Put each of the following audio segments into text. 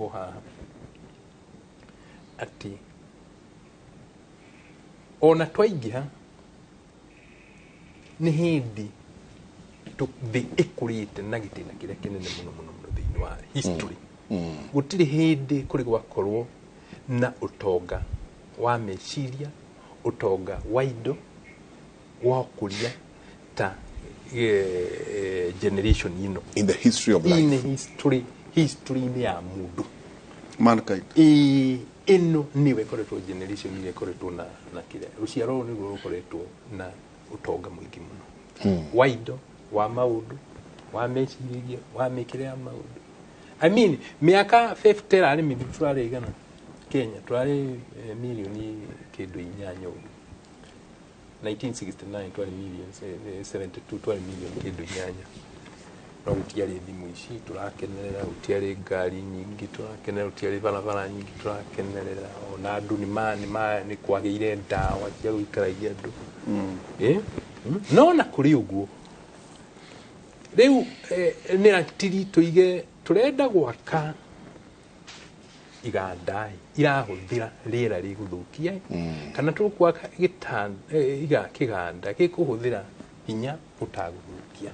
haha ati ona twaingĩha nĩ hĩndĩ thĩ ĩkũrĩte na gĩtĩna kĩrĩa kĩnene mũno mũno thĩinĩ wa history. Gũtirĩ hĩndĩ kũrĩ gwakorwo na ũtonga wa meciria, ũtonga wa indo, wa ũkũria ta generation ino. In the history of life. In the history ya mũndũ. Mankind. Ino niwe ĩkoretwo generation ile ĩkoretwo na kĩrĩa. Rũciaro nĩruo rũkoretwo na ũtonga mũingĩ mũno. Wa indo, wa maũndũ, wa meciria, wa mĩkĩre ya maũndũ. I mean, miaka 50 rari mithu turari igana Kenya turari milioni kĩndũ 8 ũguo. 1969 twari millions, 72 twari million kĩndũ 8. No gũtiarĩ thimũ ici turakenerera, gũtiarĩ ngari nyingĩ turakenerera, gũtiarĩ barabara nyingĩ turakenerera, ona andũ nĩ kwagĩire ndawa cia gũikaragia andũ. No na kũrĩ ũguo rĩu nĩ atiri tũige turenda gwaka iganda irahũthĩra rĩera rĩgũthũkia kana tũkwaka kĩganda gĩkũhũthĩra hinya ũtagũthũkia.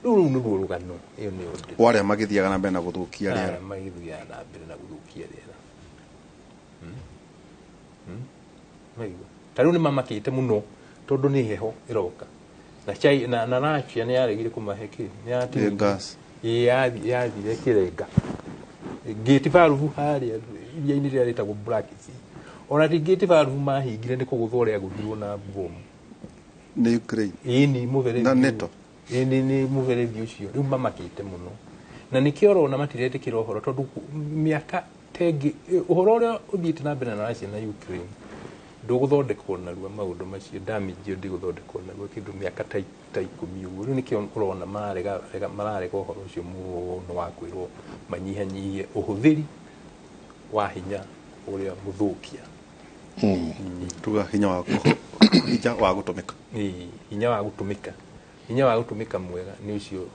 Rĩu nĩruo rũgano ĩyo nĩ ũndũ warĩa magĩthiaga na mbere na gũthũkia rĩera. Magĩthiaga na mbere na gũthũkia rĩera. Tarĩu nĩ mamakĩte mũno tondũ nĩ heho ĩroka na chai na Russia nĩ yaregire kũmahe kĩ nĩ yatigire gas yathire kĩrenga gate valve harĩa iria-inĩ rĩrĩa rĩtagwo Black Sea. Ona ti gate valve mahingire nĩ kũgũthwo rĩa gũthirwo na bomu nĩ Ukraine. Nĩ mũberethi na NATO. Nĩ mũberethi ũcio rĩu mamakĩte mũno na nĩkĩo ũrona matiretĩkĩra ũhoro tondũ mĩaka tengi ũhoro ũrĩa ũthiĩte na mbere na Russia na Ukraine ndũgũthondekwo narua maũndũ macio damage yo ndĩgũthondekwo narua kĩndũ mĩaka ta 10 ũguo. Rĩu nĩkĩo ũrona mararega ũhoro ũcio mũno wa kwĩrwo manyihanyihie ũhũthĩri wa hinya ũrĩa mũthũkia. Tuga hinya wa gũtũmĩka. Hinya wa gũtũmĩka mwega nĩ ũcio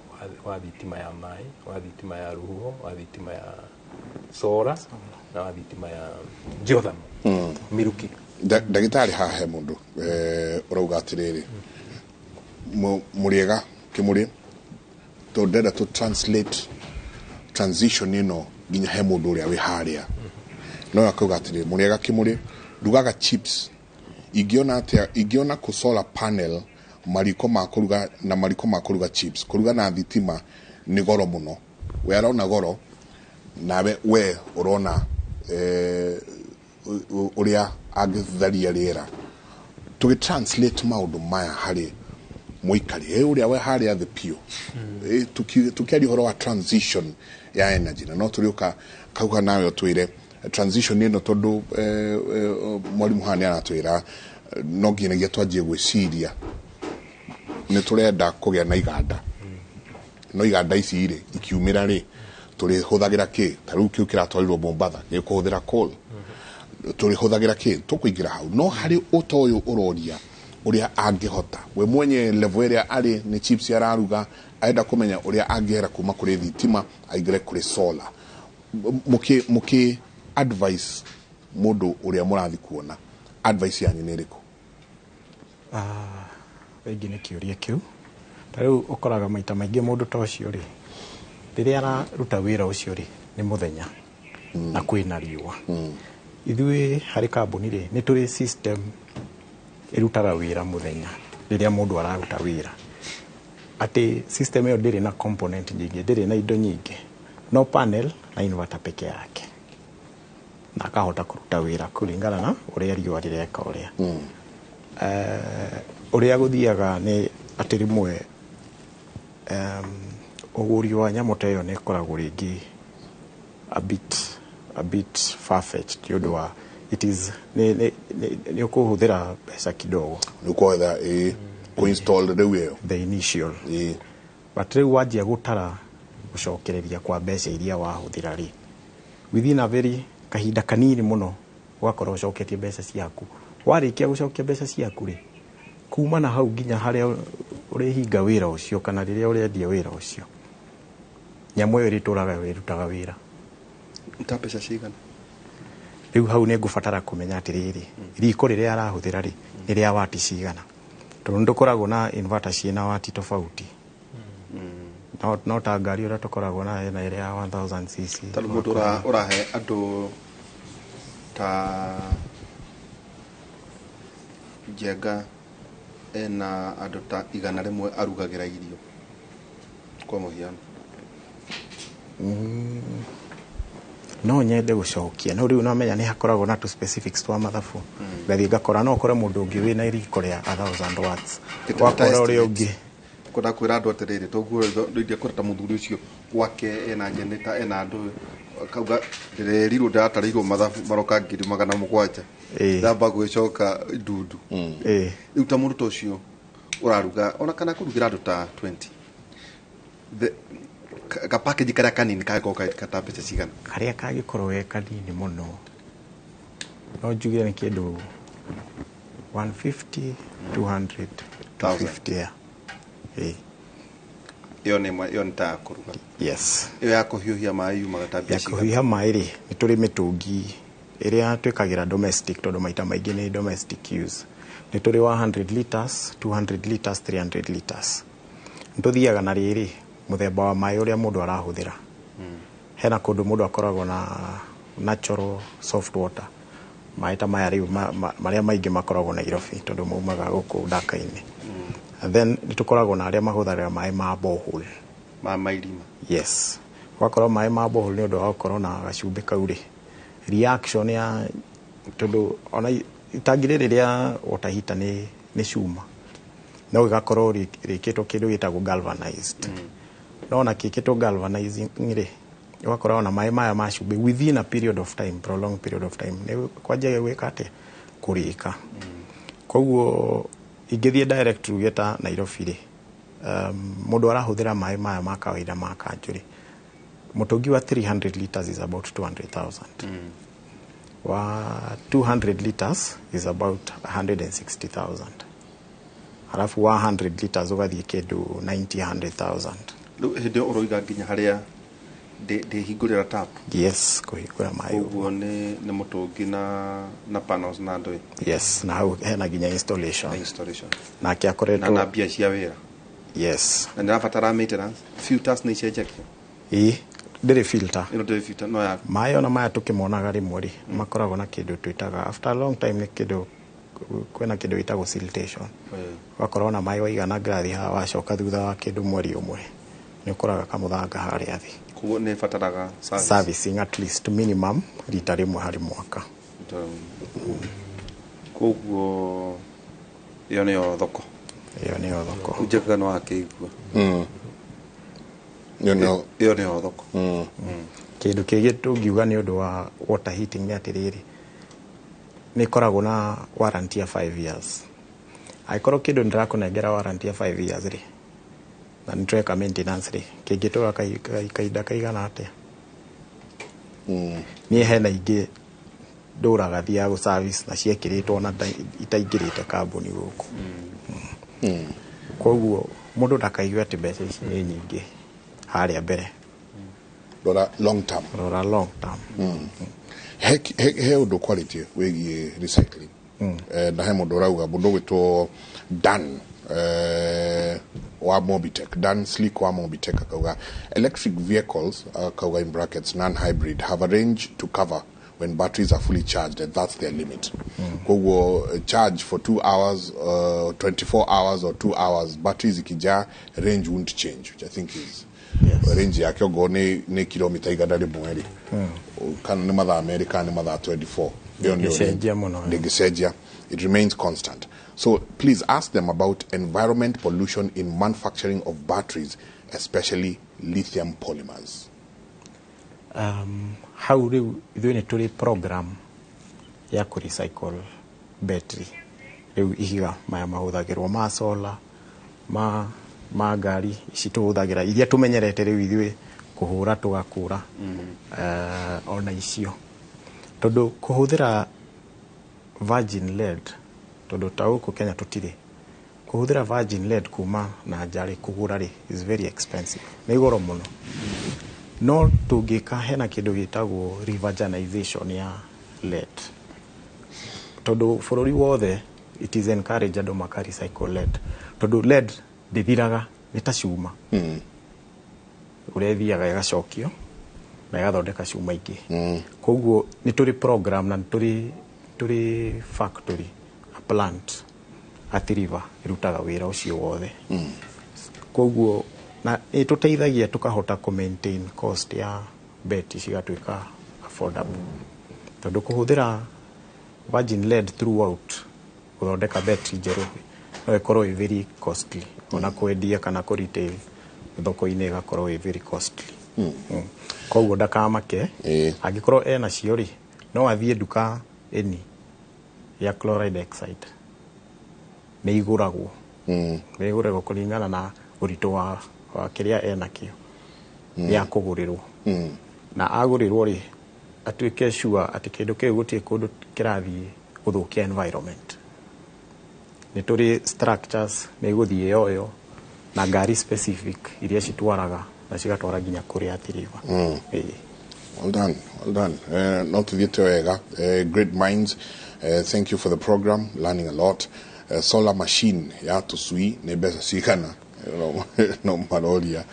wa thitima ya maĩ, wa thitima ya rũhuho, wa thitima ya solar na wa thitima ya geothermal miruki. Ndagĩtarĩ haha he mũndũ ũrauga atĩrĩrĩ mũrĩega kĩmũrĩ tondenda to translate transition ĩno nginya he mũndũ ũrĩa wĩ harĩa no akauga atĩrĩrĩ mũrĩega kĩmũrĩ ndugaga chips ingĩona kũ solar panel mariko ma kũruga chips kũruga na thitima nĩ goro mũno we arona goro nawe we ũrona ũrĩa angĩtharia rĩera tũgĩ-translate maũndũ maya harĩ mũikari ũrĩa we harĩa thĩ piũ tukiaria ũhoro wa transition ya energy na no tũrĩũka kauga nawe ũtwĩre transition ĩno tondũ mwarimũ haha nĩ aratwĩra no nginyagia twanjie gwĩciria nĩ tũrenda kũgĩa na iganda no iganda ici rĩ ikiumĩra rĩ tũrĩhũthagĩra kĩ ta rĩu kĩu kĩratwarirwo Mombasa nĩ kũhũthĩra coal tũrĩhũthagĩra kĩ tũkũingĩra hau no harĩ ũtoyũ ũroria ũrĩa angĩhota we mwenye level ĩrĩa arĩ nĩ chips araruga aenda kũmenya ũrĩa angĩhera kuma kũrĩ thitima aingĩre kũrĩ solar mũkĩ advice mũndũ ũrĩa mũrathi kuona advice yanyu nĩ ĩrĩkũ? Rĩngĩ nĩ kĩũria kĩu ta rĩu ũkoraga maita maingĩ mũndũ ta ũcio rĩ rĩrĩa araruta wĩra ũcio rĩ nĩ mũthenya na kwĩna riũa. Ithuĩ harĩ kambuni rĩ nĩ tũrĩ system ĩrutaga wĩra mũthenya rĩrĩa mũndũ araruta wĩra atĩ system ĩyo ndĩrĩ na component nyingĩ ndĩrĩ na indo nyingĩ no panel na inverter peke yake na akahota kũruta wĩra kũringana na ũrĩa riũa rĩreka ũrĩa ũrĩa gũthiaga nĩ atĩ rĩmwe ũgũri wa nyamũ ta ĩyo nĩ ĩkoragwo rĩngĩ a bit far-fetched nĩ ũndũ wa it is nĩ ũkũhũthĩra mbeca kidogo nĩ ũkũhũthĩra kũ-install rĩu ĩyo the initial but rĩu wanjia gũtara gũcokereria kwa mbeca iria wahũthĩra rĩ within a very kahinda kanini mũno ũgakorwo ũcoketie mbeca ciaku warĩkia gũcokia mbeca ciaku rĩ kuma na hau nginya harĩa ũrĩhinga wĩra ũcio kana rĩrĩa ũrĩendia wĩra ũcio nyamũ ĩyo ĩrĩtũraga ĩrutaga wĩra ta pesa cigana riu hau nĩ ngũbatara kũmenya atĩrĩrĩ riko rĩrĩa arahũthĩra rĩ nĩ rĩa wati cigana tondũ ndũkoragwo na inverter ciĩna wati tofauti no ta ngari ũrĩa tũkoragwo na ĩrĩa ya 1000 cc tondũ mũndũ ũrahe andũ ta Njenga ena andũ ta 100 arugagĩra irio kwa mũhiano no nyende gũcokia no rĩu nomenya nĩ hakoragwo na tu specifics twa mathabu ngathiĩ ngakora no ũkore mũndũ ũngĩ wĩna riko rĩa 1000 watts wakora ũrĩa ũngĩ kũnda kwĩra andũ atĩrĩrĩ toguo ndĩ kũreta mũthuri ũcio gwake ena generator ena andũ kauga ndĩrerirwo ndatarĩirwo mathabu maroka 700 ndamba gwĩcoka ndundu rĩu ta mũruto ũcio ũraruga ona kana kũrugĩra andũ ta 20 ka package karĩa kanini kagĩkorwo kata mbeca cigana karĩa kagĩkorwo ge kanini mũno no njugire nĩ kĩndũ 150 200 250 iyo nĩ ta kũruga yes iyo ya kũhiũhia maĩ yumaga ta mbeca cigana kũhiũhia maĩ rĩ nĩ tũrĩ mĩtũngi ĩrĩa twĩkagĩra domestic tondũ maita maingĩ nĩ domestic use nĩ tũrĩ 100 liters 200 liters 300 liters nĩ tũthiaga na rĩrĩ mũthemba wa maĩ ũrĩa mũndũ arahũthĩra hena kũndũ mũndũ akoragwo na natural soft water maĩ ta maya rĩu marĩa maingĩ makoragwo na Nairobi tondũ maumaga gũkũ ndaka-inĩ and then nĩ tũkoragwo na arĩa mahũthagĩra maĩ ma borehole ma irima yes wakorwo maĩ ma borehole nĩ ũndũ wa gũkorwo na gacumbĩ kau rĩ reaction ya tondũ ona itangi rĩrĩ rĩa water heater nĩ cuma no gĩgakorwo rĩkĩtwo kĩndũ gĩtagwo galvanized no na kĩkĩtwo galvanizing rĩ ũgakora ona maĩ maya ma cumbĩ within a period of time prolonged period of time nĩ kwanjagia gwĩka atĩ kũrĩka koguo ingĩthiĩ direct tuge ta Nairobi rĩ mũndũ arahũthĩra maĩ maya ma kawaida ma kanjũ rĩ mũtũngi wa 300 liters is about 200,000 wa 200 liters is about 160,000 halafu wa 100 liters ũgathiĩ kĩndũ 90-100,000 rĩu hĩndĩ ũroiga nginya harĩa ndĩhingũrĩra tap yes kũhingũra maĩ ũguo nĩ mũtũngi na panels na ndoi yes na hau hena nginya installation nake akoretwo na mbia cia wĩra yes na nĩrabatara maintenance filters nĩ icenjagio ndĩrĩ filter ĩno ndĩrĩ filter no ya maĩ ona maya tũkĩmonaga rĩmwe rĩ makoragwo na kĩndũ twĩtaga after a long time nĩ kĩndũ kwĩna kĩndũ gĩtagwo siltation wakorwo na maĩ waigana grathi haha wacoka thutha wa kĩndũ mweri ũmwe nĩ ũkoraga kamũthanga harĩa thĩ koguo nĩ bataraga servicing at least minimum rita rĩmwe harĩ mwaka koguo iyo nĩyo thoko njekaga no akĩigua iyo nĩyo thoko kĩndũ kĩngĩ tũngiuga nĩ ũndũ wa water heating nĩ atĩrĩrĩ nĩ koragwo na warranty ya 5 years angĩkorwo kĩndũ ndĩrakũnengera warranty ya 5 years rĩ na nĩ tweka maintenance rĩ kĩngĩtũra kahinda kaigana atĩa niĩ hena ingĩ ndũraga thiaga gũ-service na ciekĩrĩtwo na itaingĩrĩte kambuni gũkũ koguo mũndũ ndakaigue atĩ mbeca ici nĩ nyingĩ harĩa mbere rora long term he ũndũ kwarĩtie wĩgiĩ recycling na he mũndũ ũrauga mũndũ gwĩtwo Dan wa Mobitech Dan Slick wa Mobitech akauga electric vehicles akauga in brackets non-hybrid have a range to cover when batteries are fully charged and that's their limit koguo charge for 2 hours 24 hours or 2 hours batteries ikija range won't change which I think is range yake ogo ni kilomita igana rĩmwe rĩ kana nĩ mathaa America nĩ mathaa 24 ndĩngĩcenjia it remains constant. So please ask them about environment pollution in manufacturing of batteries, especially lithium polymers. How do you do program ya ku recycle battery? Riu ihiga maya mahũthagĩrwo ma solar ma ngari ici tũhũthagĩra iria tũmenyerete rĩu ithuĩ kũhũra tũgakũra ona icio tondũ kũhũthĩra virgin lead tondũ ta gũkũ Kenya tũtirĩ kũhũthĩra virgin lead kuma na njari kũgũra rĩ is very expensive nĩ goro mũno no tungĩka hena kĩndũ gĩtagwo revirginization ya lead tondũ bũrũri wothe it is encouraged andũ maka recycle lead tondũ lead ndĩthiraga nĩ ta cuma ũrĩa ithiaga ĩgacokio na ĩgathondeka cuma ingĩ koguo nĩ tũrĩ program na nĩ tũrĩ factory a plant at River ĩrutaga wĩra ũcio wothe koguo na ĩtũteithagia tũkahota ku maintain cost ya beti cigatuĩka affordable tondũ kũhũthĩra virgin lead throughout gũthondeka battery njerũ no ĩkorwo very costly ona kwendia kana kũ retail thoko-inĩ ĩgakorwo very costly koguo ndakamake angĩkorwo ena cio rĩ no athiĩ nduka eni ya chloride oxide nĩ igũragwo kũringana na ũritũ wa kĩrĩa enakĩo ya kũgũrĩrwo na agũrĩrwo rĩ atuĩke sure atĩ kĩndũ kĩu gũtirĩ kũndũ kĩrathiĩ gũthũkia environment nĩ tũrĩ structures nĩ igũthiĩ yoyo na ngari specific iria citwaraga na cigatwara nginya kũrĩa at River. Well done. No tuthiĩte wega. Great minds. Thank you for the program. Learning a lot. Solar machine ya tũcui nĩ mbeca cigana no maroria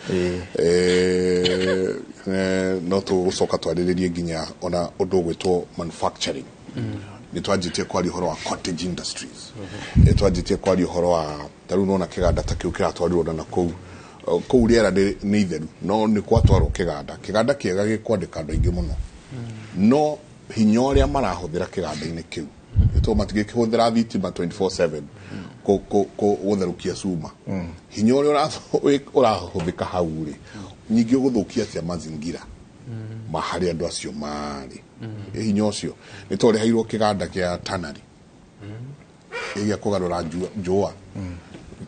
no tũgũcoka twarĩrĩrie nginya ona ũndũ gwĩtwo manufacturing nĩ twanjĩtie kwaria ũhoro wa cottage industries nĩ twanjĩtie kwaria ũhoro wa tarĩu nona kĩganda ta kĩu kĩratwarirwo na kũu rĩera nĩ itheru no nĩ kwatwarwo kĩganda kĩega gĩkwandĩka andũ aingĩ mũno no hinya ũrĩa marahũthĩra kĩganda-inĩ kĩu nĩtwo matigĩkĩhũthĩra thitima 24/7 gũtherũkia cuma hinya ũrĩa ũrahũthĩka hau rĩ nyingĩ ũgũthũkia cia mazingira maharĩ andũ acio marĩ hinya ũcio nĩ tũreheirwo kĩganda kĩa tannery gĩa kũgarũra njũa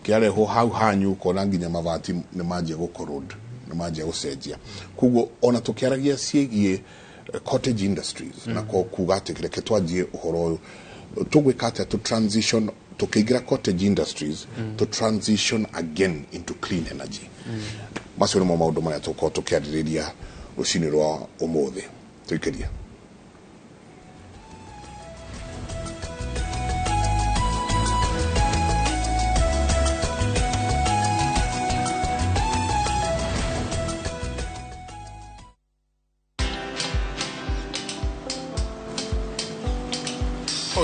kĩarehwo hau hanyu ũkona nginya mabati nĩ manjia gũkorod nĩ manjia gũcenjia koguo ona tũkĩaragia ciĩgiĩ cottage industries na kuga atĩ kĩreke twanjie ũhoro ũyũ tũgwĩka atĩa to transition tũkĩingĩra cottage industries to transition again into clean energy macio nĩmo maũndũ marĩa tũkorwo tũkĩarĩrĩria rũcinĩ rwa ũmũthĩ tũikĩria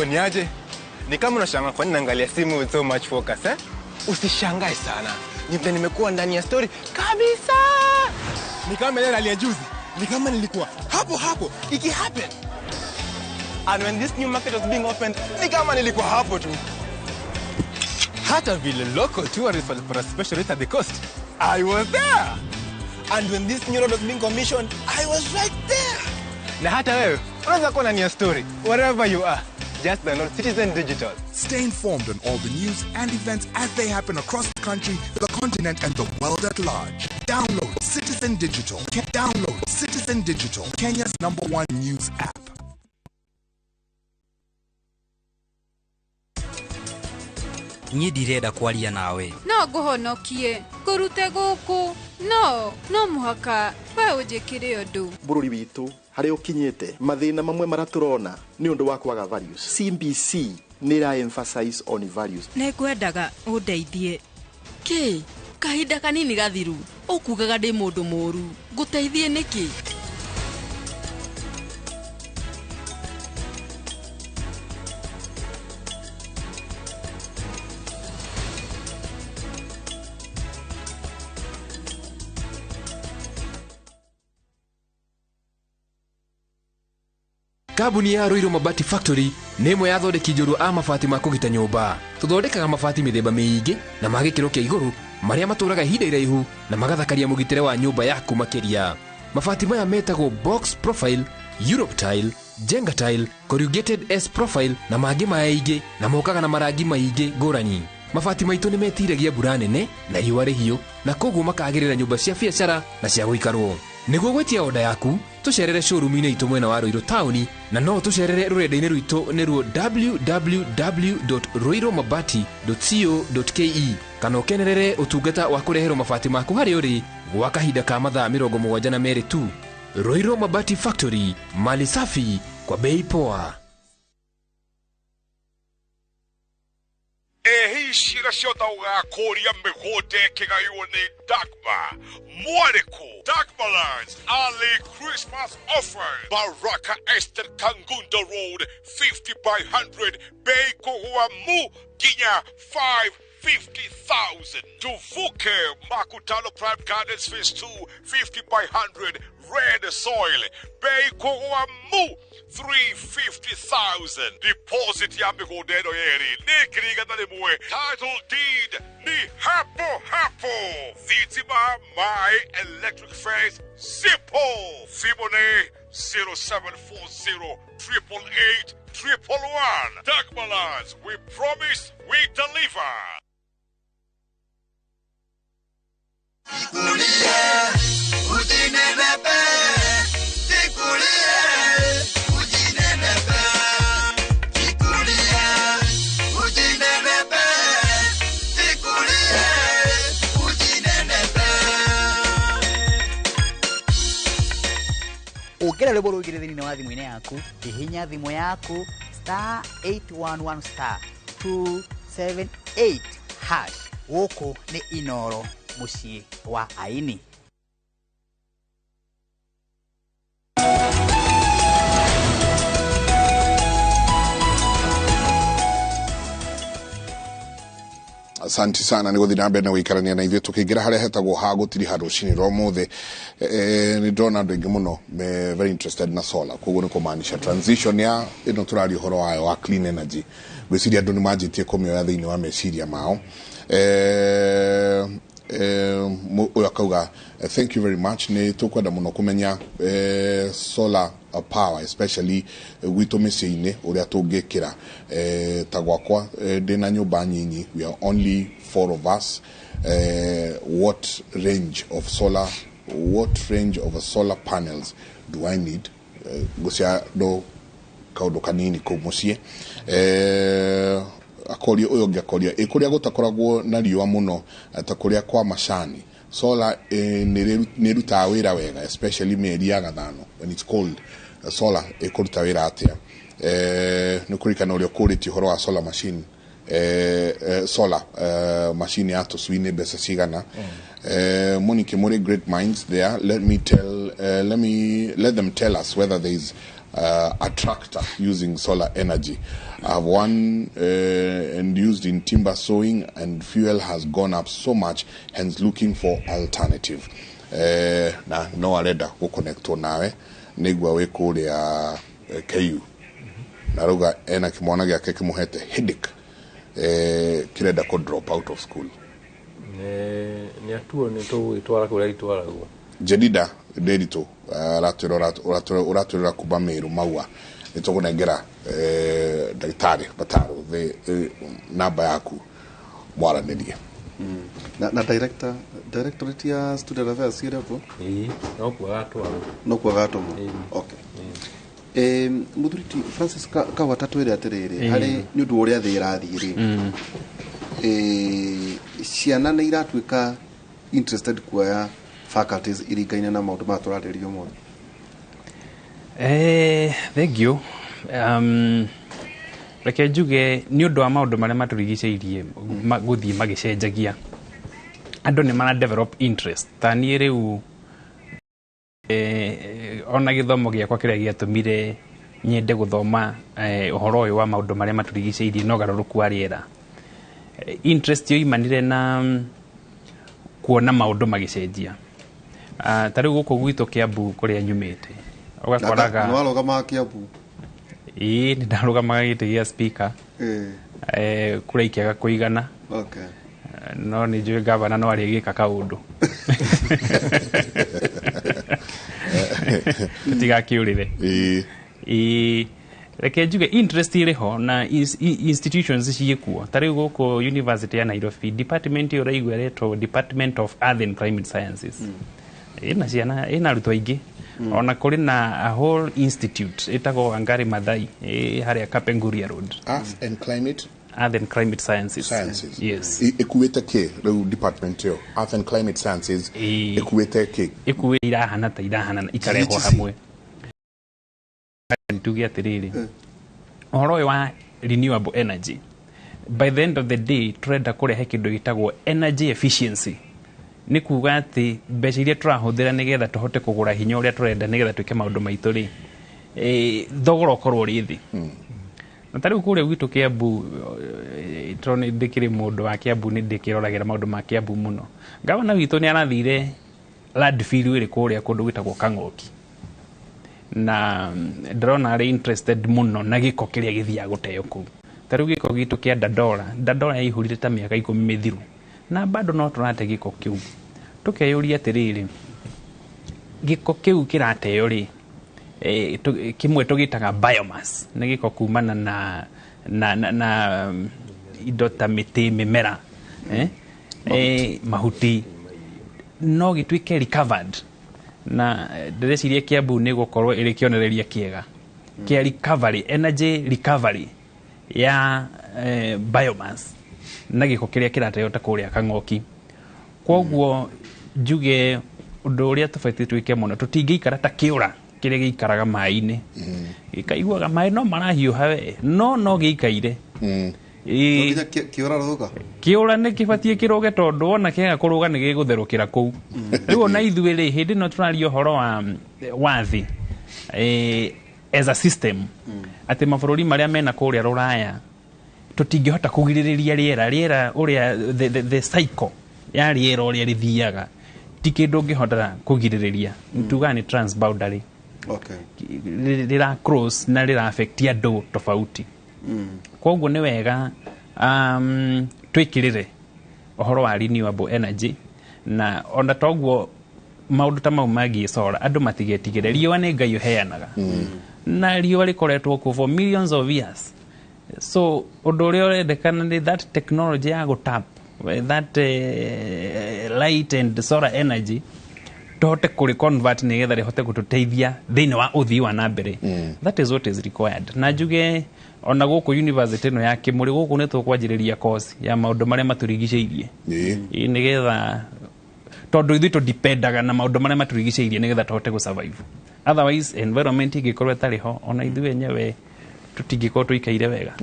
Niaje? Ni kama unashangaa kwa nini naangalia simu with so much focus eh? Usishangae sana. Nimekuwa ndani ya story kabisa. Ni kama ile rally ya juzi. Ni kama nilikuwa hapo iki happen. And when this new market was being opened, ni kama nilikuwa hapo tu. Hata vile local tourists for a special rate at the coast, I was there. And when this new road was being commissioned, I was right there. Na hata wewe unaweza kuwa ndani ya story wherever you are. Just download Citizen Digital. Stay informed on all the news and events as they happen across the country, the continent, and the world at large. Download Citizen Digital. Download Citizen Digital, Kenya's #1 news app. Niĩ ndirenda kwaria nawe. No ngũhonokie ngũrute gũkũ no mũhaka we ũnjĩkĩre ũndũ. Bũrũri witũ harĩ ũkinyĩte mathĩna mamwe maratũrona nĩ ũndũ wa kwaga values. CBC nĩ ĩra emphasize on values. Nĩ ngwendaga ũndeithie. Kĩ kahinda kanini gathiru ũkugaga ndĩ mũndũ mũru ngũteithie nĩkĩ? Kambuni ya Ruiru Mabati Factory nĩ ĩmwe ya thondeki njũru a mabati ma kũgita nyũmba. Tũthondekaga mabati mĩthemba mĩingĩ na ma gĩkĩro kĩa igũrũ marĩa matũraga ihinda iraihu na magathakaria mũgitĩre wa nyũmba yaku makĩria. Mabati maya metagwo box profile, Europe tile, Jenga tile, corrugated S profile na mangĩ maingĩ na mokaga na marangi maingĩ ngũrani. Mabati maitũ nĩ metiragia mbura nene na riũa rĩhiũ na koguo makagĩrĩra nyũmba cia biacara na cia gũikarwo. Nĩguo gwetia oda yaku tũcerere showroom-inĩ itũ mwena wa Ruiru town na no tũcerere rũrenda-inĩ rwitũ nĩruo www.ruirumabati.co.ke kana ũkenerere ũtungata wa kũreherwo mabati maku harĩ ũrĩ gwa kahinda ka mathaa 72 tu. Ruiru Mabati Factory, mali safi kwa bei poa. Ehishira shota ugakoria migode kigayuo ni Dagma Mwareko Dagma Lands early Christmas offer Baraka Esther Kangundo Road 50 by 100 Bay Kohua Mu Ginya 550,000 Tuvuke Makutano Prime Gardens Phase 2 50 by 100 Red Soil Bay Kohua Mu 350,000 Deposit ya migodeno yeri Nikiriga na mwe Title deed ni hapo hapo Vitima My Electric Face Simple Fibone 0740 888 111 Dagmalans, we promise we deliver. Ukira lebo rugire thini wa thimu-ini yaku ihinya thimu yaku star 811 star 278 hash woko ni Inoro mucii wa Aini. Asante sana ni guthi nambe na wikarania na ithuĩ tukiingira haria hetagwo ha gutiri handu cini ro muthe ni ndona andu aingi muno me very interested na solar koguo ni kumaanisha transition ya ino turari horo wayo wa clean energy gwiciria andu ni manjitie kumioya thiini wa meciria mao uyu akauga thank you very much ni tukwenda muno kumenya solar power especially gwito micii-ini uria tungikira ta gwakwa ndina nyumba nyinyi we are only 4 of us what range of solar panels do I need gucia do kaundu kanini ku mucii akoria uyo ngiakoria ikuria gutakoragwo na riua muno ta kuria kwa macani solar ni ruta wira wega especially mieri ya gathano when it's cold solar ikuruta wira atia ni kurikana uria kuriti horo wa solar machine solar machine ya to swine besa sigana monike more great minds there let them tell us whether there is a tractor using solar energy. I've one and used in timber sowing, and fuel has gone up so much, hence looking for alternative. Na no areda go connect nawe nigwa we kule ya KU naruga ena kimwana gyake kimuhete headache kireda ko drop out of school ni atuo ni to itwara kule itwara go jedida dedito uratura kuba meru maua nitugunengera daktari bataro namba yaku mwaranirie na directorate ya student affairs here hapo no kwa gato okay muthuriti Francis ka watatu ire atiriri hari ni undu uria thi irathiri ciana ni iratuika interested kuoya faculties irikaine na maundu ma turaririo mo thank you reke njuge ni undu wa maundu maria maturigiceirie guthii magicenjagia andu ni mana develop interest tani riu ona githomo giakwa kiria giatumire nyende guthoma uhoro uyu wa maundu maria maturigiceirie no garuruku wa riera interest yo imanire na kuona maundu magicenjia tari guku gwito Kiambu kuria nyumite ugakoraga no arugama Kiambu ni ndarugama gite gia speaker kuria ikiaga kuigana okay no ni njui gavana no ari gika kaundu tiga kiurire reke njuge interest iriho na institutions ciikuo tari guku University ya Nairobi department uraigwa retwo Department of Earth and Climate Sciences ina ciana ina arutwo aingi ona kuri na a whole institute itago Wangari Maathai haria Kapenguria Road Earth and Climate Earth and Climate Sciences. Yes. Ekuwete ke reu department yo Earth and Climate Sciences ekuwete ke irahana ikareho hamwe tugia tiriri ohoro wa renewable energy. By the end of the day turenda kurehe kindu gitagwo energy efficiency. Ni kuga ati mbeca iria turahuthira nigetha tuhote kugura hinya uria turenda nigetha twike maundu maitu ri thogora ukorwo ri thi. Na tari kuria gwitu Kiambu trone ndikiri mundu wa Kiambu ni ndikiroragera maundu ma Kiambu muno. Gavana witu ni arathire landfill iri kuria kundu gwitagwo Kang'oki. Na ndrona ari interested muno na giko kiria githia guteo ku. Tari giko gitu kia Dandora ihurire ta miaka 10 mithiru. Na bado no turate giko kiu. Tukeyuria atiriri. Giko kiu kirateo ri kimwe tugitaga biomass ni giko kumana na indo ta miti mimera mahuti no gitwike recovered na ndĩreciria Kiambu nĩ gũkorwo ĩrĩ kĩonereria kĩega kĩa recovery energy recovery ya biomass na gĩko kĩrĩa kĩrateo ta kũrĩa Kang'oki. Kwoguo njuge ũndũ ũrĩa tũbatiĩ twĩke mũno tũtingĩikara ta kĩũra kĩrĩa gĩikaraga maĩ-inĩ gĩkaiguaga maĩ no marahiũha we no gĩikaire kĩũra nĩ kĩbatiĩ kĩroge tondũ wona kĩaga kũrũga nĩ gĩgũtherũkĩra kũu. Rĩu ona ithuĩ rĩ hĩndĩ ĩno tũraria ũhoro wa thĩ as a system atĩ mabũrũri marĩa mena kũrĩa Rũraya tũtingĩhota kũgirĩrĩria rĩera ũrĩa the cycle ya rĩera ũrĩa rĩthiaga ti kĩndũ ũngĩhota kũgirĩrĩria tuga nĩ transboundary. Okay. Rĩra cross na rĩra affect andũ tofauti. Kwoguo nĩ wega twĩkĩrĩre ũhoro wa renewable energy na ona toguo maũndũ ta mau magiĩ solar andũ matigetigĩre riũa nĩ Ngai ũheanaga na riũa rĩkoretwo kuo for millions of years. So ũndũ ũrĩa ũrendekana nĩ that technology ya gũtap that light and solar energy tohote kuri convert nigetha rihote gututeithia thiini wa uthii wa nambere. That is what is required. Na njuge ona guku university no ya Kimuri guku ni tukwanjiriria course ya maundu maria maturigiceirie nigetha tondu ithu tudipendaga na maundu maria maturigiceirie nigetha tuhote gu survive. Otherwise environment igikorwo itari ho ona ithu enyewe tutingikorwo tuikaire wega.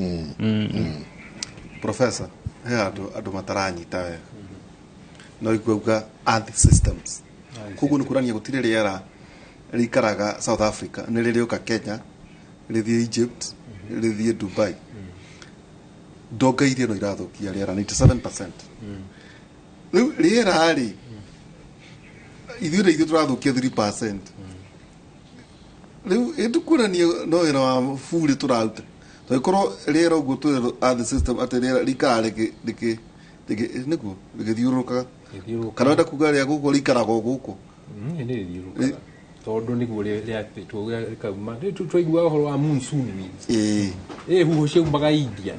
Professor he andu mataranyita wega no ikuuga earth systems kugu ni kurania gutire riera rikaraga South Africa ni ririuka Kenya rithie Egypt rithie Dubai doga iria no irathukia riera 97%. Riera ari ithuĩ turathukia 3%. Riu etukurania no era wa furi turaruta to ikorwo riera uguo tu earth system ati riera rikarege niguo rigithiurukaga kana nda kuga ria guko rikaraga guko ni rithiurukaga tondu niguo ria kauma twaigua uhoro wa monsoon huho ciaumaga India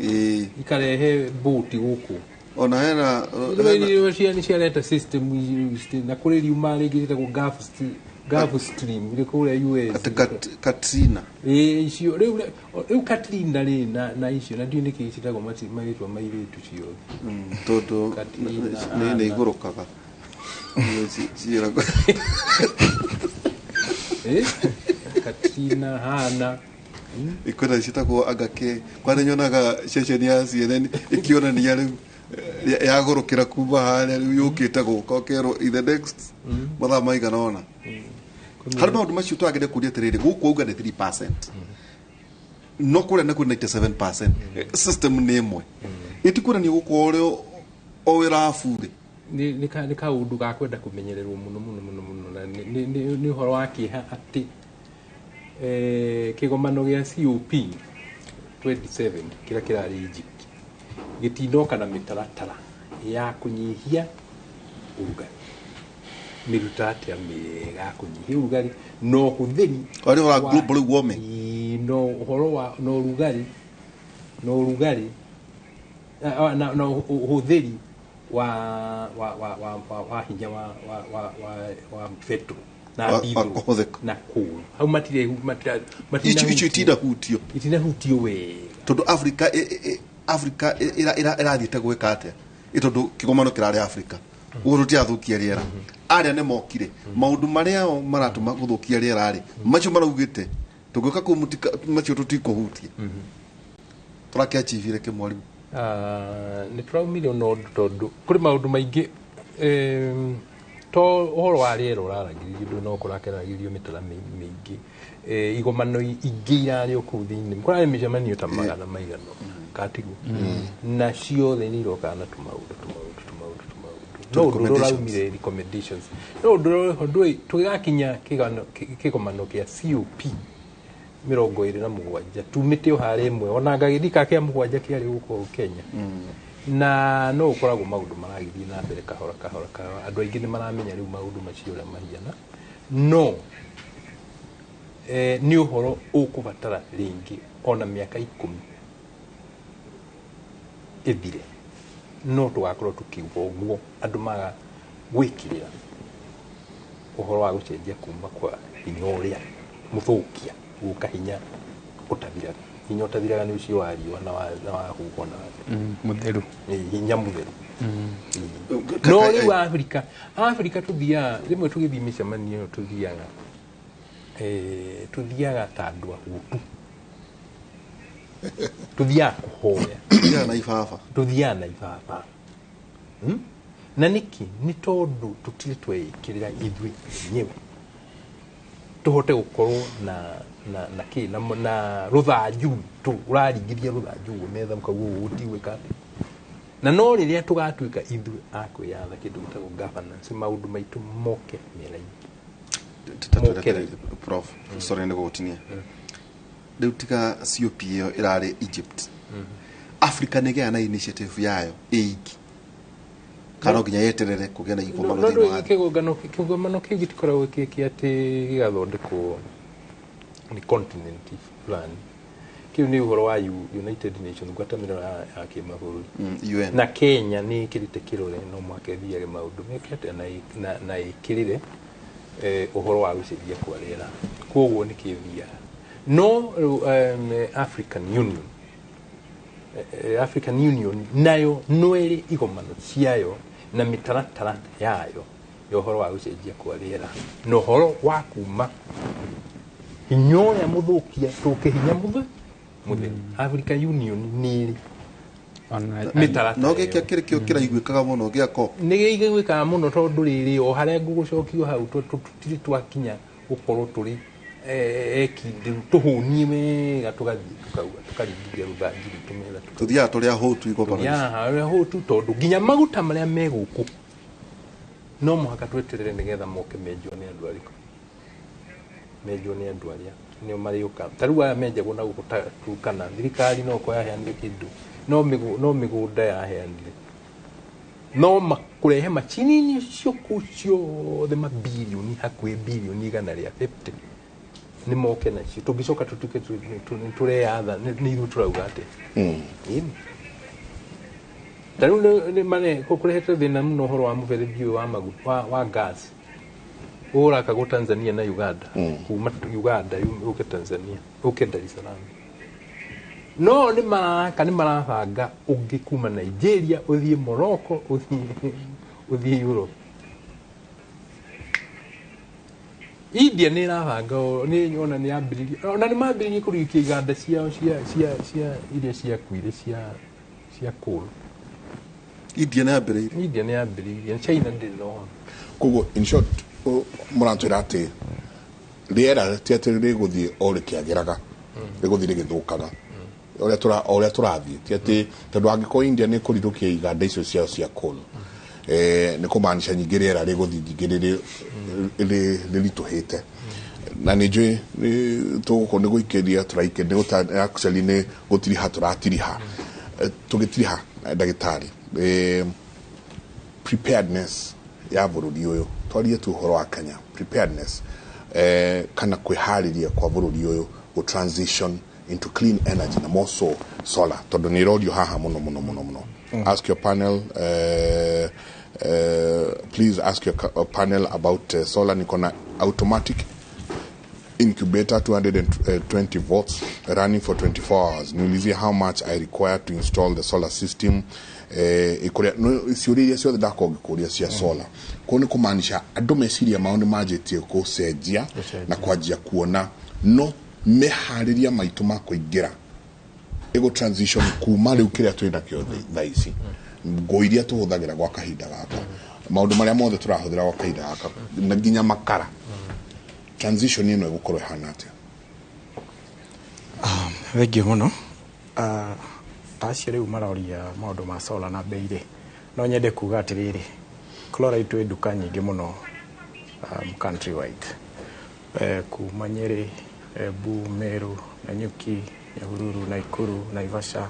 ikarehe boat guko ona hena ni ciareta system na kuri riuma ringi ritagwo Gulf Stream ile kule US Katrina icio riu Katrina ri na icio na ndio niki citagwo maitwa mairitu cio tondu ni igurukaga ciira Katrina hana ikora citagwo agake kwani nyonaga ceceni ya CNN ikionania riu yagurukira kuma haria riu yukite guka kero in the next mathaa maigana ona harima maundu macio twagire kuria tiriri guku auga ni 3% no kuria na 97% system ni imwe itikurania guku urio owira fure ni kaundu ga kwenda kumenyererwo muno na ni uhoro wa kiha ati kigomano gia COP 27 kira kirari Egypt gitinoka na mitaratara ya kunyihia urugari mirutati amiga kunyihia urugari no huthiri ari wa global warming no uhoro wa no urugari na huthiri wa hinya wa fetu na biru na ku hau matire ichi itina hutio we tondu Africa Africa ĩrathiĩte gwĩka atĩa ĩtondũ kĩgomano kĩrarĩ Africa ũguo tũtiathukia rĩera arĩa nĩ mokire maũndũ marĩa o maratũma gũthũkia rĩera rĩ macio maraugĩte tũgĩũka kũu macio tũtikũhutia tũrakĩachivire kĩmwarimu nĩ tũraumire no tondũ kũrĩ maũndũ maingĩ to ũhoro wa rĩera ũraragĩrĩrio ndũ no kũrakeragĩrio mĩtara mĩingĩ igomano ingĩ irarĩ kũu thĩinĩ kũrarĩ mĩcemanio ta magana maigana katigu na ciothe nĩ irokaga na tũmaũndũ no ũndũ ũraumire recommendations no ũndũ tũgĩgakinya kĩgomano kĩa COP 27 tumĩte o harĩ ĩmwe ona ngagĩthika kĩa mũgwanja kĩarĩ gũkũ Kenya na no ũkoragwo maũndũ maragĩthiĩ na mbere kahora andũ aingĩ nĩ maramenya rĩu maũndũ macio ũrĩa mahiana no nĩ ũhoro ũkũbatara rĩngĩ ona mĩaka 10 ĩthire no tũgakorwo tũkiuga ũguo andũ maga gwĩkĩrĩra ũhoro wa gũcenjia kuma kwa hinya ũrĩa mũthũkia gũka hinya ũtathiraga hinya ũtathiraga nĩ ũcio wa riũa na wa huho na mũtheru hinya mũtheru no rĩu Africa tũthiaga rĩmwe tũgĩthiĩ mĩcemanio tũthiaga ta andũ ahutu tuthiaga kũhoya tuthiaga na ibaba na nĩkĩ nĩ tondũ tũtirĩ twekĩrĩra ithuĩ nyewe tũhote gũkorwo na rũthanju ũraringithia rũthanju metha mũkaguo gũtigwĩka na no rĩrĩa tũgatuĩka ithuĩ akwĩyatha kĩndũ gĩtagwo governance maũndũ maitũ moke mĩera-inĩ prof sorry nĩ gũgũtinia rĩu tiga COP ĩyo ĩrarĩ Egypt Africa nĩgĩa na initiative yayo ĩiki kana nginya yeterere kũgĩa na igomano thĩinĩ wa kĩgomano kĩu gĩtikoragwo atĩ gĩgathondekwo ni continent plan kĩu nĩ ũhoro wa United Nations ngwatanĩro ya kĩmabũrũri na Kenya nĩ ĩkĩrĩte kĩrore no mwaka thiage maũndũ mekĩte na ĩkĩrire ũhoro wa gũcenjia kwa rĩera koguo nĩ kĩthiaga no African Union nayo no ĩrĩ igomano ciayo na mĩtaratara yayo ya ũhoro wa gũcenjia kwa rĩera no ũhoro wa kuma hinya ũrĩa mũthũkia tũke hinya mũtheru African Union nĩ ĩrĩ mĩtaratara no gĩkĩa kĩrĩkĩo kĩraiguĩkaga mũno gĩa COP nĩ gĩiguĩkaga mũno tondũ rĩrĩ o harĩa ngũgũcokio hau tũtirĩ twakinya gũkorwo tũrĩ tuhũnie wega tũgathiĩ tũkaringithia rũthanju rwitũ metha tũthiaga tũrĩa hũtu igomano hũtu tondũ nginya maguta marĩa me gũkũ no mũhaka tweterere nĩgetha moke menjwo nĩ andũ arĩkũ menjwo nĩ andũ arĩa nĩo marĩũka ta rĩu aya menjagwo na gũkũ Turkana thirikari no ko yaheanire kĩndũ no mĩgũnda yaheanire no makũrehe macini cio ciothe mabilioni hakuhĩ bilioni 150 nĩ moke nacio tũngĩcoka tũtuĩke tũreyatha nĩ ithuĩ tũrauga atĩ ta rĩu nĩ mane kũrehete thĩna mũno ũhoro wa mũberethi ũyũ wa maguta wa gas ũraka Tanzania na Uganda kuma Uganda ũke Tanzania ũke Dar es Salaam no nĩ marabanga ũngĩ kuma Nigeria ũthiĩ Morocco ũthiĩ Europe India nĩ irabanga nĩ ona nĩ ambĩrĩria ona nĩ mambĩrĩria kũrĩkia iganda ciao cia iria ciakuire cia coal India nĩ ambĩrĩria China ndĩrĩ no koguo in short mũratwĩra atĩ rĩera ti atĩ rĩgũthiĩ o rĩkĩagĩraga rĩgũthiĩ rĩgĩthũkaga ũrĩa tũrathiĩ ti atĩ tondũ angĩkorwo India nĩ kũritũkia iganda icio ciao cia coal nĩ kũmaanisha nyingĩ rĩera rĩgũthiĩ nyingĩ rĩritũhĩte na nĩ njũĩ tũgũkorwo nĩ gũikĩria tũraikĩria actually nĩ gũtiriha tũratiriha tũgĩtiriha ndagĩtarĩ preparedness ya bũrũri ũyũ twarie tu ũhoro wa Kenya preparedness kana kwĩharĩria kwa bũrũri ũyũ gũ transition into clean energy na more so solar tondũ nĩ rodio haha mũno ask your panel please ask your panel about solar niko na automatic incubator 220 volts running for 24 hours. Niulizie how much I require to install the solar system. Ikoria no siuria sio dako gikuria cia solar. Kone kumaanisha andu meciria maundu majetie ko cenjia na kwajia kuona no mehariria maitu makoingira ego transition kuma riu kiria twenda kyo thaici ngo iria tuhuthagira gwa kahinda gaka maundu maria mothe turahuthira gwa kahinda gaka na nginya makara transition ino igukorwo hana atia. Thengiũ mũno. Tacio rĩu maroria maũndũ ma solar na bei-rĩ, no nyende kuga atĩrĩrĩ, chloride twĩ nduka nyingĩ mũno country wide, kuma Nyeri, Embu, Meru, Nanyuki, Ruiru, Nakuru, Naivasha,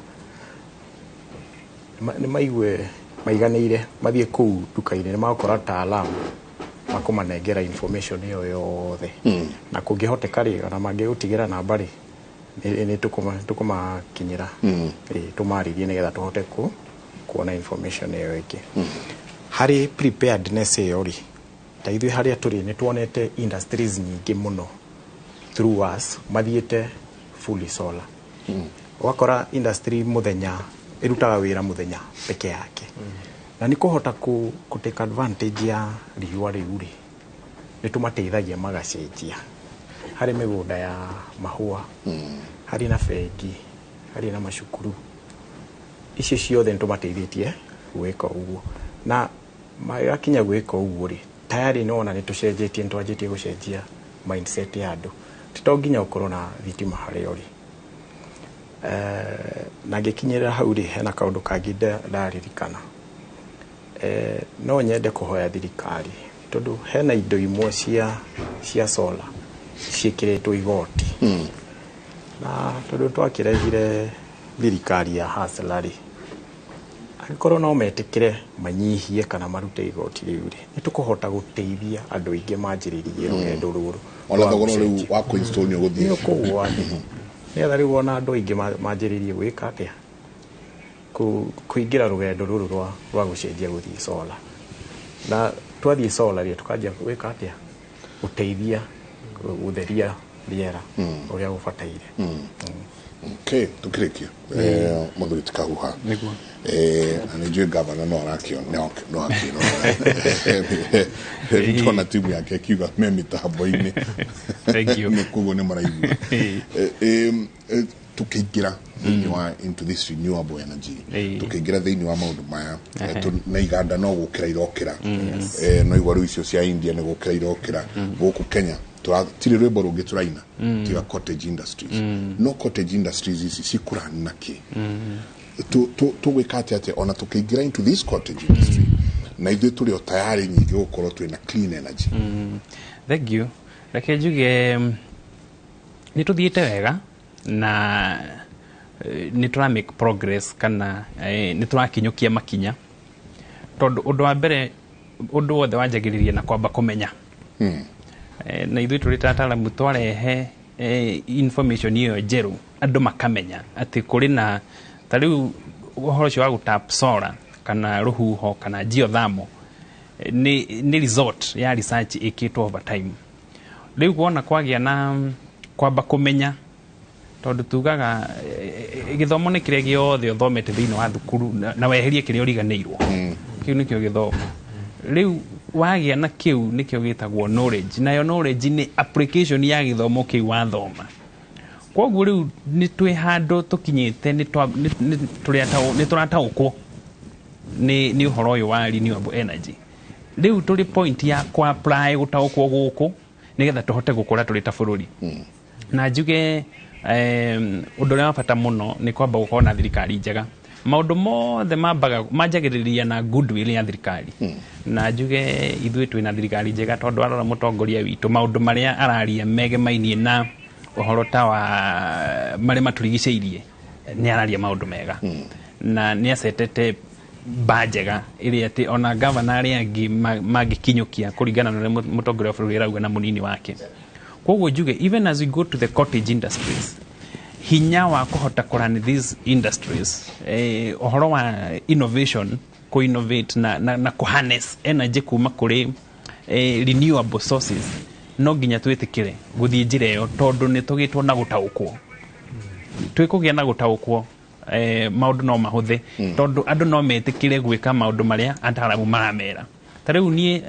nĩ maigue maiganĩire mathiĩ kũu nduka-inĩ nĩ magũkora ataalamu makumanengera information ĩyo yothe na kũngĩhoteka rĩ ona mangĩgũtigĩra namba-rĩ nĩ tũkũmakinyĩra tũmarĩrie nĩgetha tũhote kuona information ĩyo ĩngĩ. Harĩ preparedness ĩyo rĩ, ta ithuĩ harĩa tũrĩ nĩ tuonete industries nyingĩ mũno through us mathiĩte fully solar. Wakora industry mũthenya ĩrutaga wĩra mũthenya peke yake na nĩ kũhota take advantage ya riũa rĩu rĩ nĩ tũmateithagia magacenjia harĩ mĩgũnda ya mahũa, harĩ na bengi, harĩ na macukuru, icio ciothe nĩ tũmateithĩtie gwĩka ũguo na magakinya gwĩka ũguo rĩ tayari nĩwona nĩ tũcenjetie, nĩ twanjĩtie gũcenjia mindset ya andũ, to nginya ũkorwo na thitima harĩa ũrĩ. Na ngĩkinyĩrĩra hau rĩ hena kaũndũ kangĩ ndaririkana, no nyende kũhoya thirikari tondũ hena indo imwe cia solar ciĩkĩrĩtwo igoti na tondũ twakĩrehire thirikari ya hasla rĩ angĩkorwo no metĩkĩre manyihie kana marute igoti rĩu rĩ nĩ tũkũhota gũteithia andũ aingĩ manjĩrĩrie rũgendo rũrũ ona thogora rĩu wa kũinstall nĩ ũgũthiĩ kũgũa nĩgetha rĩu ona andũ aingĩ manjĩrĩrie gwĩka atĩa kũingĩra rũgendo rũrũ rwa gũcenjia gũthiĩ solar na twathiĩ solar rĩ tũkanjia gwĩka atĩa gũteithia gũtheria rĩera ũrĩa gũbataire. Okay, tukirikia mũthuri tikahuha na nĩnjũĩ gavana no arakĩona no akĩona timu yake akiuga me mĩtambo-inĩ nĩ koguo nĩ maraigua tukĩingĩra into this renewable energy tukĩingĩra thĩinĩ wa maũndũ maya na iganda no gũkĩra irokĩra no igwa rĩu icio cia India nĩ gũkĩra irokĩra gũkũ Kenya tiri rwĩmbo rũngĩ tũraina tiga cottage industries no cottage industries ici cikurana na kĩ tũgwĩka atĩa ona tũkĩingĩra into this cottage industry na ithuĩ tũrĩ o tayari nyingĩ gũkorwo twĩna clean energy. Thank you. Reke njuge nĩ tũthiĩte wega na nĩ tũra make progress kana nĩ tũrakinyũkia makinya tondũ ũndũ wa mbere ũndũ wothe wanjagĩrĩria na kwamba kũmenya na ithuĩ tũrĩ ta ataalamu twarehe information ĩyo njerũ andũ makamenya atĩ kũrĩ na ta rĩu ũhoro ũcio wa gũtap solar kana rũhuho kana geothermal nĩ result ya research ĩkĩtwo over time. Rĩu kuona kwagĩa na kwamba kũmenya tondũ tugaga gĩthomo nĩ kĩrĩa gĩothe ũthomete thĩinĩ wa thukuru na weherie kĩrĩa ũriganĩirwo kĩu nĩkĩo gĩthomo. Rĩu wagĩa na kĩu nĩkĩo gĩtagwo knowledge, nayo knowledge nĩ application ya gĩthomo kĩu wathoma. Koguo rĩu nĩ twĩ handũ tũkinyĩte nĩ tũrataũkwo nĩ ũhoro ũyũ wa renewable energy. Rĩu tũrĩ point ya ku-apply gũtaũkwo gũkũ nĩgetha tũhote gũkũra tũrĩ ta bũrũri. Na njuge ũndũ ũrĩa wa bata mũno nĩ kwamba gũkorwo na thirikari njega. Maũndũ mothe manjagĩrĩria na goodwill ya thirikari na njuge ithuĩ twĩna thirikari njega tondũ arora mũtongoria witũ maũndũ marĩa araria megemainie na ũhoro ta wa marĩa matũrigicĩirie nĩ araria maũndũ mega na nĩ acetete mba njega ĩrĩa atĩ ona gavana arĩa angĩ mangĩkinyũkia kũringana na ũrĩa mũtongoria wa bũrũri arauga na mũnini wake. Koguo njuge even as we go to the cottage industries hinya wa kũhota kũrun these industries ũhoro wa innovation ku-innovate na ku-harness energy kuma kũrĩ renewable sources no nginya twĩtĩkĩre gũthiĩ njĩra ĩyo tondũ nĩ tũgĩtwo na gũtaũkwo twĩkũgĩa na gũtaũkwo maũndũ no mahũthĩ tondũ andũ no metĩkĩre gwĩka maũndũ marĩa ataramu maramera ta rĩu niĩ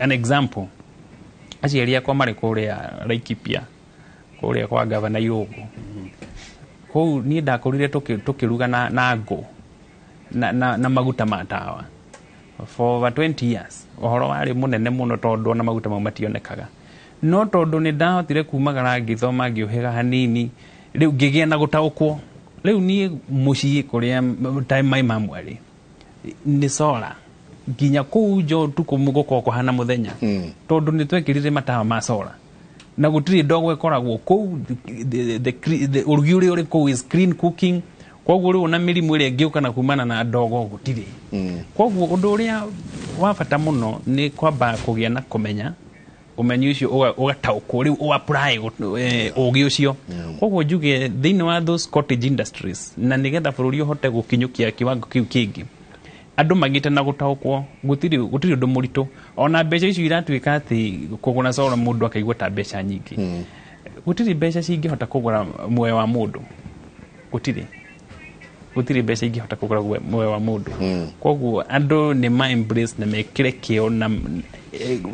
an example aciari akwa marĩ kũrĩa Laikipia kũrĩa kwa gavana Irũngũ kũu niĩ ndakũrire tũkĩruga na ngũ na maguta ma tawa for over 20 years ũhoro warĩ mũnene mũno tondũ na maguta mau mationekaga no tondũ nĩ ndahotire kumagara ngĩthoma ngĩũhĩga hanini rĩu ngĩgĩa na gũtaũkwo rĩu niĩ mũciĩ kũrĩa time mamwarĩ nĩ solar nginya kũu njo tukũ mũgũkorwo kũhana mũthenya tondũ nĩ twekĩrire matawa ma solar na gũtirĩ ndogo ĩkoragwo kũu ũrugi ũrĩa ũrĩ kũu is clean cooking koguo rĩu na mĩrimũ ĩrĩa ĩngĩũka na kumana na ndogo gũtirĩ koguo ũndũ ũrĩa wa bata mũno nĩ kwamba kũgĩa na kũmenya ũmenyi ũcio ũgataũkwo rĩu ũapply ũgĩ ũcio koguo njuge thĩinĩ wa those cottage industries na nĩgetha bũrũri ũhote gũkinyũkia kĩwango kĩu kĩngĩ andũ magĩte na gũtaũkwo gũtirĩ ũndũ mũritũ ona mbeca icio iratuĩka atĩ kũgũra solar mũndũ akaigua ta mbeca nyingĩ gũtirĩ mbeca cingĩhota kũgũra muoyo wa mũndũ gũtirĩ mbeca ingĩhota kũgũra muoyo wa mũndũ koguo andũ nĩ ma embrace na mekĩre kĩo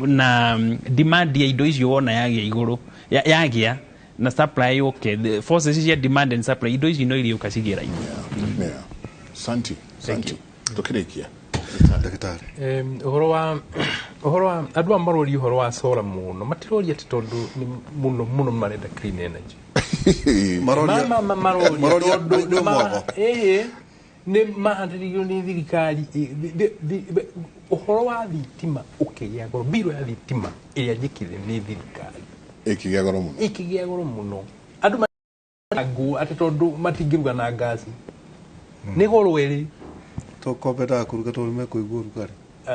na demand ya indo icio wona yagĩa igũrũ yagĩa na supply the forces cia demand and supply indo icio no iriũka cigĩra igũrũ Santi tukirikia ndagĩtarĩ ũhoro wa andũ marũri ũhoro wa solar mũno matirũria atĩ tondũ mũno marenda clean energy maroria nĩ mahandĩrĩirio nĩ thirikari ũhoro wa thitima ũkĩgĩa goro biro ya thitima ĩrĩa njĩkire nĩ thirikari ĩkĩgĩa goro mũno andũ ngũ atĩ tondũ matingĩruga na ngaci nĩ goro ĩrĩ tũkombendaga kũruga tondũ mekũigua ũrugarĩ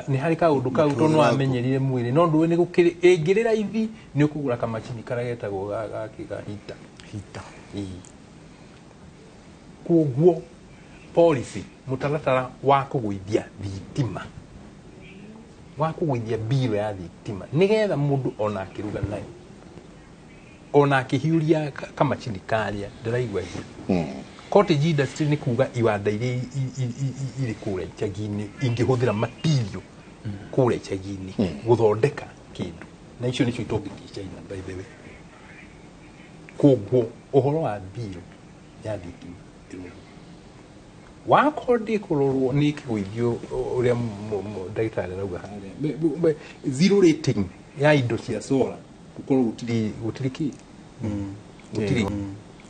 nĩ harĩ kaũndũ kau tondũ no amenyerire mwĩrĩ no ndũĩ nĩ gũkĩrĩ ĩngĩrĩra ithi nĩ ũkũgũra kamacini karĩa getagwo gakĩga hita koguo policy mũtaratara wa kũgũithia thitima wa kũgũithia biro ya thitima nĩgetha mũndũ ona akĩruga nayo ona akĩhiũria kamacini karĩa ndĩraigua cottage industry nĩ kuga iwanda iria irĩ kũrĩa icagi-inĩ ingĩhũthĩra material kũrĩa icagi-inĩ gũthondeka kĩndũ na icio nĩcio itũngĩkia China by the way koguo ũhoro wa biro ya thitima wakorwo ndĩkũrorwo nĩ kĩgũithio ũrĩa ndagĩtarĩ arauga harĩa zero rating ya indo cia solar gũkorwo gũtirĩ kĩ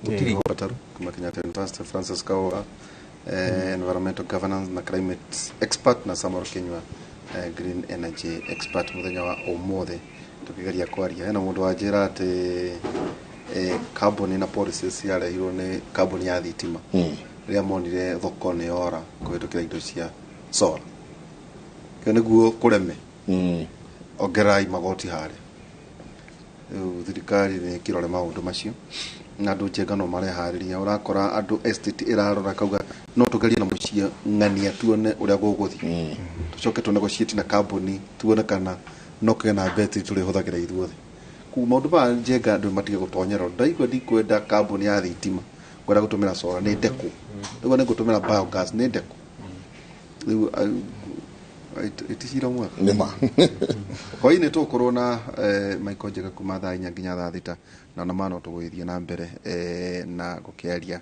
gũtirĩ bataru kama Kenyatta University Francis Kaura environmental governance na climate expert na Samoro Kenywa green energy expert muthenya wa ũmũthĩ tukigeria kwaria hena mũndũ wa njĩra atĩ carbon na policies yarehirwo nĩ carbon ya thitima rĩrĩa monire thoko nĩ ora kũhĩtũkĩra indo cia solar kĩo nĩguo kũreme ongerai magoti harĩa rĩu thirikari nĩ kĩrore maũndũ macio na andũ njengano mareharĩria ũrakora andũ estate ĩrarora kauga no tũgerie na mũciĩ ng'ania tuone ũrĩa gũgũthiĩ tũcoke tunegotiate na kambuni tuone kana no kũgĩa na betri tũrĩhũthagĩra ithuothe kuma maũndũ ma njenga andũ matige gũtonyera ndaigua ndikwenda kambuni ya thitima kwenda gũtũmĩra solar nĩ ndeku rĩu nĩ gũtũmĩra biogas nĩ ndeku rĩu iticira mwe nĩma hwainĩ tũkorwo na Michael Njega kuma thaa 4 nginya thaa 6 na mano tũgũithie na mbere na gũkĩaria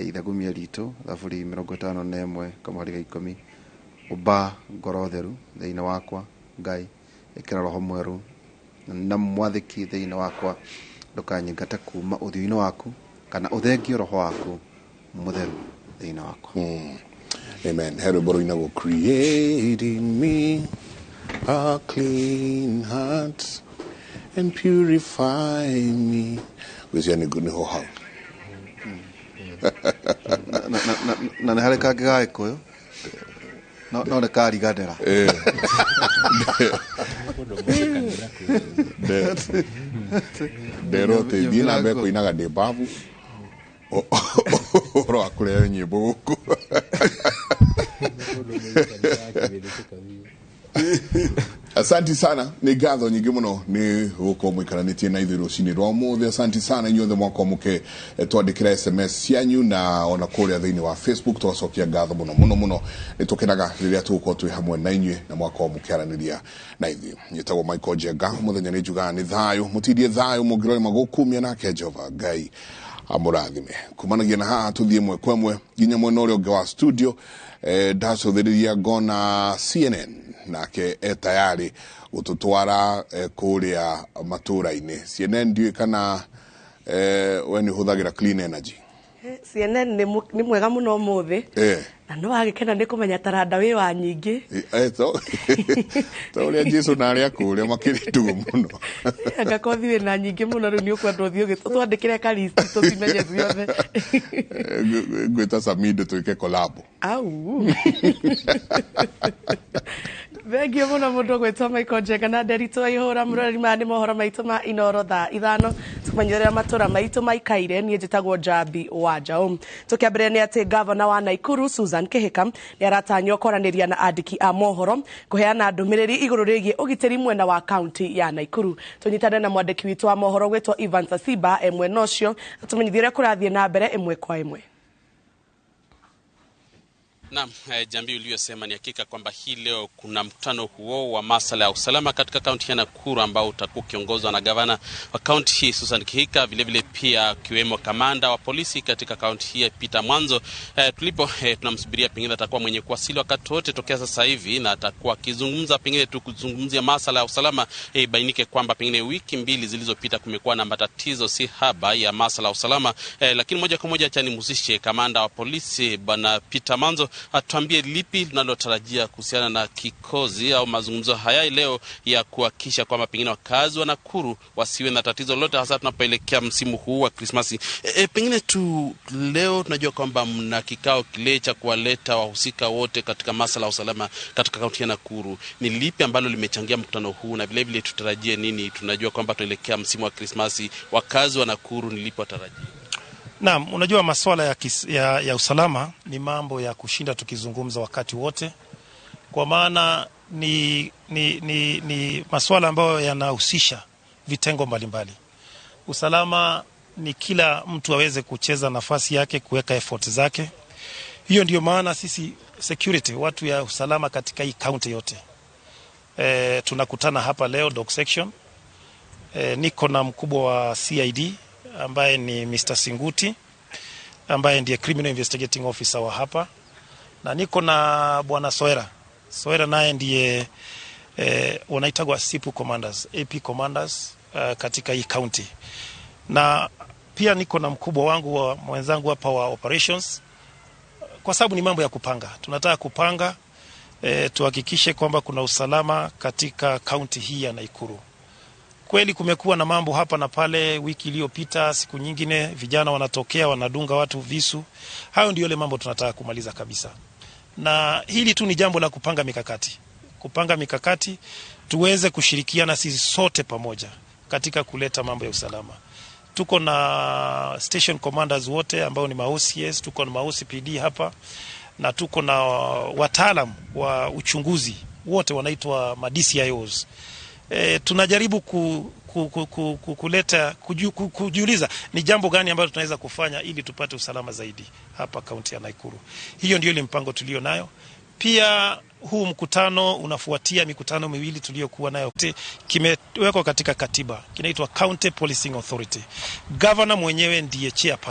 ithagumia ritũ thaburi 51 kamari ga 10 ũba ngoro theru thĩinĩ wakwa Ngai ĩkĩra roho mwerũ na mwathĩki thĩinĩ wakwa ndũkanyingate kuma ũthiũ-inĩ waku kana ũthengio roho waku mũtheru thĩinĩ wakwa Amen. Heroboro inago create in me a clean heart and purify me. Wezani guni ho ha. Na hale ka gae ko. No ne kari gadera. De rote bila be ko inaga de babu. Oro akule nyimbo guku. Asante sana ni gatho nyingi muno ni guko mwikaranĩtie na ithuĩ rũcinĩ rwa ũmũthĩ. Asante sana inyuothe mwakomuke twandĩkĩra SMS cianyu na ona kũrĩa thĩinĩ wa Facebook. Twacokia gatho muno nĩ tũkenaga rĩrĩa tũgũkorwo twĩ hamwe na inyuĩ na mwakomũkĩaranĩria na ithuĩ. Njĩtagwo Michael Jenga, mũthenya nĩ njugaga nĩ thayũ, mũtindie thayũ mũngĩrore magũkumia nake Jehova Ngai amũrathime. Kumanagia na haha tũthiĩ ĩmwe kwa ĩmwe nginya mwena ũrĩa ũngĩ wa studio. Ndacũthĩrĩria ngona CNN nake tayari gũtũtwara kũrĩa matũra-inĩ. CNN ndiũĩ kana we nĩ ũhũthagĩra clean energy? CNN nĩ mwega mũno ũmũthĩ. Na no wagĩkena nĩ kũmenya taranda wĩ wa nyingĩ. To ũrĩa Jesu na arĩa kũrĩa makĩrĩtugo mũno. Ngakothi wĩ na nyingĩ mũno rĩu nĩ ũkwenda ũthiĩ ũgĩtwandĩkĩre karisti tũcimenye ciothe. Ngwĩta Samido twĩke collab. Au. Thengio mũno mũndũ gwĩtwo Michael Jenga na Nderitũ Ihũra. Mũrori maya nĩ mohoro maitũ ma Inoro thaa 5. Tũmenyerera matũra maitũ maikaire. Niĩ njĩtagwo Njambi wa Njaũ. Tũkĩambĩrĩria nĩ atĩ gavana wa Nakuru Susan Kihika nĩ aratanywo kwaranĩria na andĩki a mohoro kũheana ndũmĩrĩri igũrũ rĩgiĩ ũgitĩri mwena wa kaunti ya Nakuru. Tũnyitane na mwandĩki witũ wa mohoro gwĩtwo Ivan Sasiba mwena ũcio atũmenyithie ũrĩa kũrathiĩ na mbere ĩmwe kwa ĩmwe. Naam, Jambi uliyosema ni hakika kwamba hii leo kuna mkutano huo wa masuala ya usalama katika kaunti ya Nakuru ambao utakuwa ukiongozwa na gavana wa kaunti hii Susan Kihika, vile vile pia kiwemo kamanda wa polisi katika kaunti hii Peter Mwanzo. Tunamsubiria pengine atakuwa mwenye kuwasili wakati wote tokea sasa hivi na atakuwa akizungumza pengine tu kuzungumzia masuala ya usalama. Bainike kwamba pengine wiki mbili zilizopita kumekuwa na matatizo si haba ya masuala ya usalama, lakini moja kwa moja acha nimhusishe kamanda wa polisi bwana Peter Mwanzo atuambie lipi tunalotarajia kuhusiana na kikozi au mazungumzo haya leo ya kuhakikisha kwamba pengine wakazi wa Nakuru wasiwe na tatizo lolote hasa tunapoelekea msimu huu wa Krismasi. Pengine tu leo tunajua kwamba mna kikao kile cha kuwaleta wahusika wote katika masuala ya usalama katika kaunti ya Nakuru. Ni lipi ambalo limechangia mkutano huu na vile vile tutarajie nini? Tunajua kwamba tuelekea msimu wa Krismasi, wakazi wa Nakuru ni lipi watarajia? Naam, unajua masuala ya usalama ni mambo ya kushinda tukizungumza wakati wote, kwa maana ni masuala ambayo yanahusisha vitengo mbalimbali. Usalama ni kila mtu aweze kucheza nafasi yake, kuweka effort zake. Hiyo ndio maana sisi security, watu ya usalama katika hii county yote, tunakutana hapa leo dog section. Niko na mkubwa wa CID ambaye ni Mr. Singuti ambaye ndiye criminal investigating officer wa hapa, na niko na bwana Soera naye ndiye wanaitagwa SIPU commanders, AP commanders katika hii county, na pia niko na mkubwa wangu wa mwenzangu hapa wa operations, kwa sababu ni mambo ya kupanga. Tunataka kupanga tuhakikishe kwamba kuna usalama katika county hii ya Nakuru. Kweli kumekuwa na mambo hapa na pale wiki iliyopita, siku nyingine vijana wanatokea wanadunga watu visu. Hayo ndio ile mambo tunataka kumaliza kabisa. Na hili tu ni jambo la kupanga mikakati. Kupanga mikakati tuweze kushirikiana sisi sote pamoja katika kuleta mambo ya usalama. Tuko na station commanders wote ambao ni ma-OCS, tuko na ma-OCPD hapa, na tuko na wataalam wa uchunguzi wote wanaitwa ma-DCIOs. Tunajaribu kujiuliza ni jambo gani ambalo tunaweza kufanya ili tupate usalama zaidi hapa kaunti ya Nakuru. Hiyo ndio ile mpango tulio nayo. Pia huu mkutano unafuatia mikutano miwili tuliyokuwa nayo. Kimewekwa katika katiba, kinaitwa County Policing Authority. Governor mwenyewe ndiye chairperson.